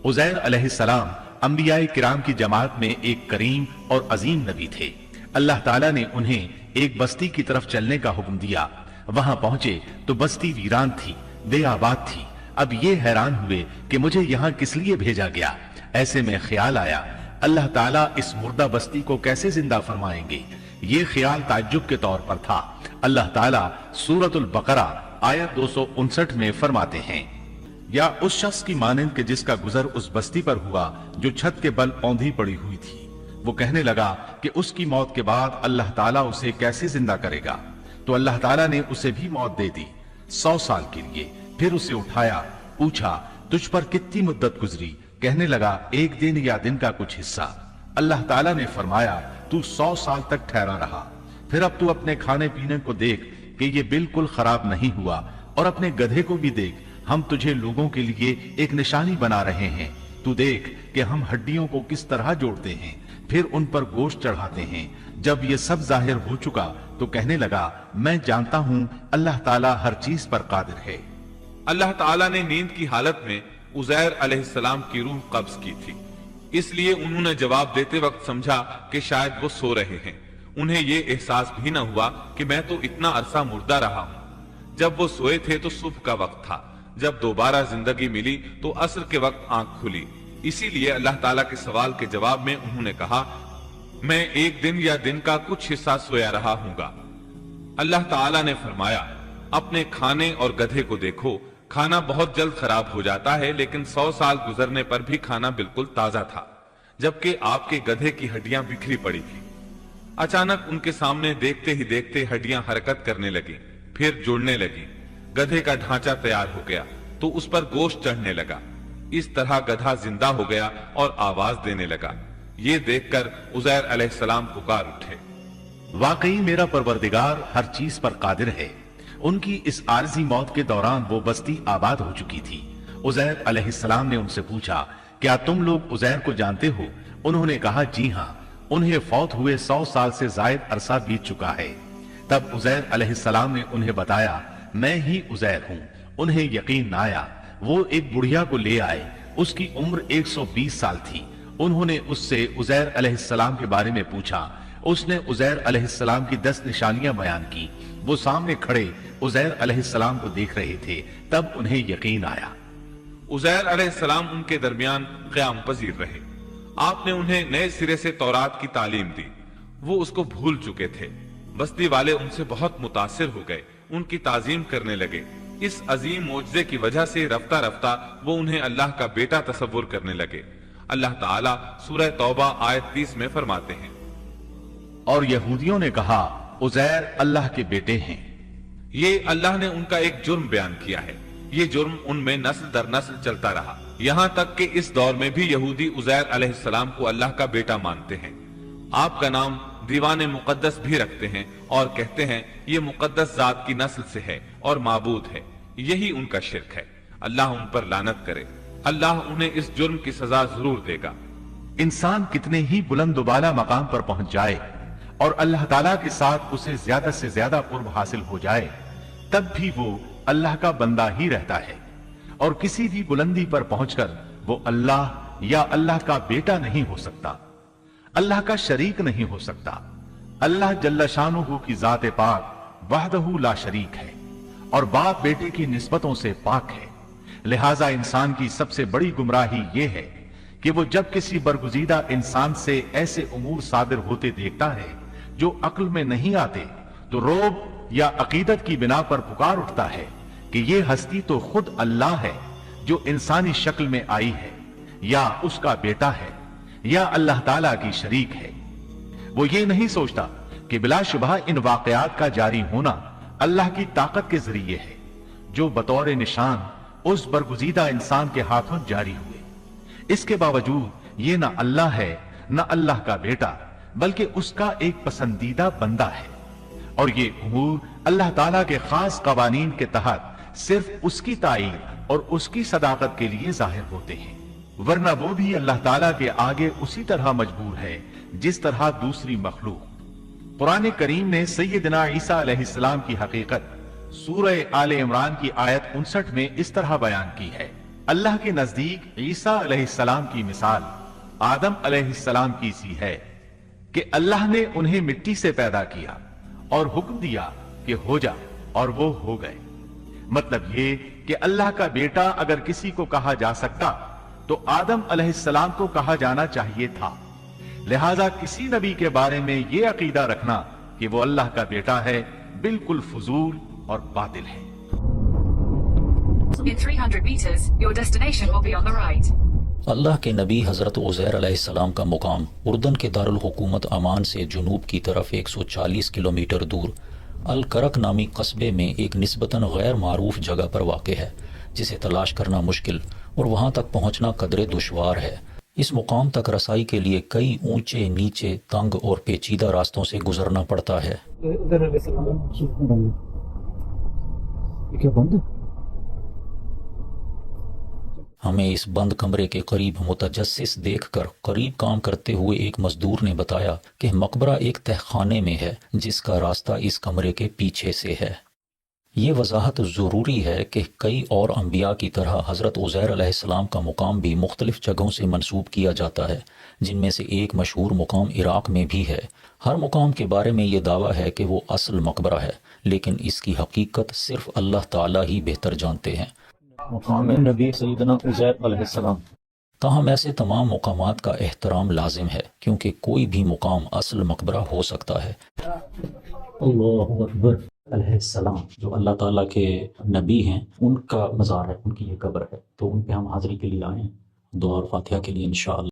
उज़ैर अलैहिस्सलाम अंबियाए किराम की जमात में एक करीम और अजीम नबी थे। अल्लाह ताला ने उन्हें एक बस्ती की तरफ चलने का हुक्म दिया। वहां पहुंचे तो बस्ती वीरान थी, बेआबाद थी। अब ये हैरान हुए कि मुझे यहाँ किस लिए भेजा गया। ऐसे में ख्याल आया अल्लाह ताला इस मुर्दा बस्ती को कैसे जिंदा फरमाएंगे। ये ख्याल ताज्जुब के तौर पर था। अल्लाह ताला सूरतुल बकरा आयत 259 में फरमाते हैं, या उस शख्स की मानंद के जिसका गुजर उस बस्ती पर हुआ जो छत के बल औंधी पड़ी हुई थी। वो कहने लगा कि उसकी मौत के बाद अल्लाह ताला उसे कैसे जिंदा करेगा। तो अल्लाह ताला ने उसे भी मौत दे दी 100 साल के लिए। फिर उसे उठाया, पूछा तुझ पर कितनी मुद्दत गुजरी। कहने लगा एक दिन या दिन का कुछ हिस्सा। अल्लाह ताला ने फरमाया तू 100 साल तक ठहरा रहा। फिर अब तू अपने खाने पीने को देख कि ये बिल्कुल खराब नहीं हुआ, और अपने गधे को भी देख, हम तुझे लोगों के लिए एक निशानी बना रहे हैं। तू देख कि हम हड्डियों को किस तरह जोड़ते हैं, फिर उन पर गोश्त चढ़ाते हैं। जब ये सब जाहिर हो चुका तो कहने लगा मैं जानता हूं अल्लाह ताला हर चीज पर कादिर है। अल्लाह ताला ने नींद की हालत में उज़ैर अलैहिस्सलाम की रूह कब्ज की थी, इसलिए उन्होंने जवाब देते वक्त समझा कि शायद वो सो रहे हैं। उन्हें ये एहसास भी न हुआ कि मैं तो इतना अरसा मुर्दा रहा हूं। जब वो सोए थे तो सुबह का वक्त था। जब दोबारा जिंदगी मिली तो असर के वक्त आंख खुली। इसीलिए अल्लाह ताला के सवाल के जवाब में उन्होंने कहा मैं एक दिन या दिन का कुछ हिस्सा सोया रहा हूंगा। अल्लाह ताला ने फरमाया अपने खाने और गधे को देखो, खाना बहुत जल्द खराब हो जाता है, लेकिन 100 साल गुजरने पर भी खाना बिल्कुल ताजा था, जबकि आपके गधे की हड्डियां बिखरी पड़ी थी। अचानक उनके सामने देखते ही देखते हड्डियां हरकत करने लगी, फिर जुड़ने लगी। गधे का ढांचा तैयार हो गया तो उस पर गोश्त चढ़ने लगा। इस तरह गधा जिंदा हो गया और आवाज देने लगा। ये देखकर उज़ैर अलैहिस्सलाम पुकार उठे, वाकई मेरा परवरदिगार हर चीज पर कादिर है। उनकी इस आरजी मौत के दौरान वो बस्ती आबाद हो चुकी थी। उज़ैर अलैहिस्सलाम ने उनसे पूछा क्या तुम लोग उज़ैर को जानते हो। उन्होंने कहा जी हां, उन्हें फौत हुए 100 साल से जायद अरसा बीत चुका है। तब उज़ैर अलैहिस्सलाम ने उन्हें बताया मैं ही उज़ैर हूं। उन्हें यकीन न आया। वो एक बुढ़िया को ले आए, उसकी उम्र 120 साल थी। उन्होंने उससे उज़ैर अलैहिस्सलाम के बारे में पूछा। उसने उज़ैर अलैहिस्सलाम की 10 निशानियां बयान की। वो सामने खड़े उज़ैर अलैहिस्सलाम को देख रहे थे। तब उन्हें यकीन आया। उज़ैर अलैहिस्सलाम उनके दरमियान क़याम पजीर रहे। आपने उन्हें नए सिरे से तौरात की तालीम दी। वो उसको भूल चुके थे। बस्ती वाले उनसे बहुत मुतासिर हो गए, उनकी ताजीम करने लगे। इस अजीम मोजज़े की वजह से रफ्ता रफ्ता वो उन्हें अल्लाह का बेटा तसव्वुर करने लगे। अल्लाह ताला सूरह तौबा आयत 30 में फरमाते हैं, और यहूदियों ने कहा उज़ैर अल्लाह के बेटे हैं। ये अल्लाह ने उनका एक जुर्म बयान किया है। ये जुर्म उनमें नस्ल दर नस्ल चलता रहा, यहाँ तक कि इस दौर में भी यहूदी उज़ैर अलैहिस्सलाम को अल्लाह का बेटा मानते हैं। आपका नाम दीवाने मुकद्दस भी रखते हैं और कहते हैं ये मुकद्दस जात की नस्ल से है और माबूद है। यही उनका शिर्क है। अल्लाह उन पर लानत करे। अल्लाह उन्हें इस जुर्म की सजा जरूर देगा। इंसान कितने ही बुलंद बाला मकाम पर पहुंच जाए और अल्लाह ताला के साथ उसे ज्यादा से ज्यादा कुर्ब हासिल हो जाए, तब भी वो अल्लाह का बंदा ही रहता है। और किसी भी बुलंदी पर पहुंचकर वो अल्लाह या अल्लाह का बेटा नहीं हो सकता, अल्लाह का शरीक नहीं हो सकता। अल्लाह जल्ल शानुहु की जात पाक वहदहु ला शरीक है और बाप बेटे की निस्बतों से पाक है। लिहाजा इंसान की सबसे बड़ी गुमराही ये है कि वो जब किसी बरगुजीदा इंसान से ऐसे उमूर सादिर होते देखता है जो अक्ल में नहीं आते, तो रोब या अकीदत की बिना पर पुकार उठता है कि ये हस्ती तो खुद अल्लाह है जो इंसानी शक्ल में आई है, या उसका बेटा है, या अल्लाह ताला की शरीक है। वो ये नहीं सोचता कि बिलाशुबह इन वाकयात का जारी होना अल्लाह की ताकत के जरिए है, जो बतौर निशान उस बरगुजीदा इंसान के हाथों जारी हुए। इसके बावजूद ये न अल्लाह है न अल्लाह का बेटा, बल्कि उसका एक पसंदीदा बंदा है। और ये उमूर अल्लाह ताला के खास कवानीन के तहत सिर्फ उसकी ताईद और उसकी सदाकत के लिए जाहिर होते हैं, वरना वो भी अल्लाह ताला के आगे उसी तरह मजबूर है जिस तरह दूसरी मखलूक। कुरान करीम ने सैयदना ईसा अलैहिस्सलाम की हकीकत सूरह आले इमरान की आयत 59 में इस तरह बयान की है, अल्लाह के नजदीक ईसा अलैहिस्सलाम की मिसाल आदम अलैहिस्सलाम की सी है कि अल्लाह ने उन्हें मिट्टी से पैदा किया और हुक्म दिया कि हो जा, और वो हो गए। मतलब ये कि अल्लाह का बेटा अगर किसी को कहा जा सकता तो आदम अलैहिस्सलाम को कहा जाना चाहिए था। लिहाजा किसी नबी के बारे में ये अकीदा रखना कि वो अल्लाह का बेटा है बिल्कुल फजूल और बातिल है। In 300 meters, your destination will be on the right. अल्लाह के नबी हज़रत उज़ैर अलैहिस्सलाम का मुकाम उर्दन के दारुल हुकूमत अमान से जुनूब की तरफ 140 किलोमीटर दूर अल करक नामी कस्बे में एक निस्बतन गैर मारूफ जगह पर वाक़ है, जिसे तलाश करना मुश्किल और वहाँ तक पहुँचना कदरे दुश्वार है। इस मुकाम तक रसाई के लिए कई ऊंचे नीचे तंग और पेचीदा रास्तों से गुजरना पड़ता है। हमें इस बंद कमरे के करीब मुतजस्सिस देखकर करीब काम करते हुए एक मजदूर ने बताया कि मकबरा एक तहखाने में है जिसका रास्ता इस कमरे के पीछे से है। ये वजाहत ज़रूरी है कि कई और अंबिया की तरह हज़रत उज़ैर अलैहिस्सलाम का मुकाम भी मुख्तलिफ जगहों से मंसूब किया जाता है, जिनमें से एक मशहूर मुकाम इराक़ में भी है। हर मुकाम के बारे में ये दावा है कि वो असल मकबरा है, लेकिन इसकी हकीकत सिर्फ अल्लाह ताला ही बेहतर जानते हैं। मुकाम नबी सैयदना उज़ैर अलैहिस्सलाम। ताहम ऐसे तमाम मुकामात का एहतराम लाजिम है, क्योंकि कोई भी मुकाम असल मकबरा हो सकता है। अल्लाहु अकबर। अलैहिस्सलाम जो अल्लाह ताला के नबी हैं, उनका मज़ार है, उनकी ये कब्र है, तो उन पे हम हाज़िरी के लिए आए हैं, दुआ और फातिहा के लिए इंशाअल्लाह।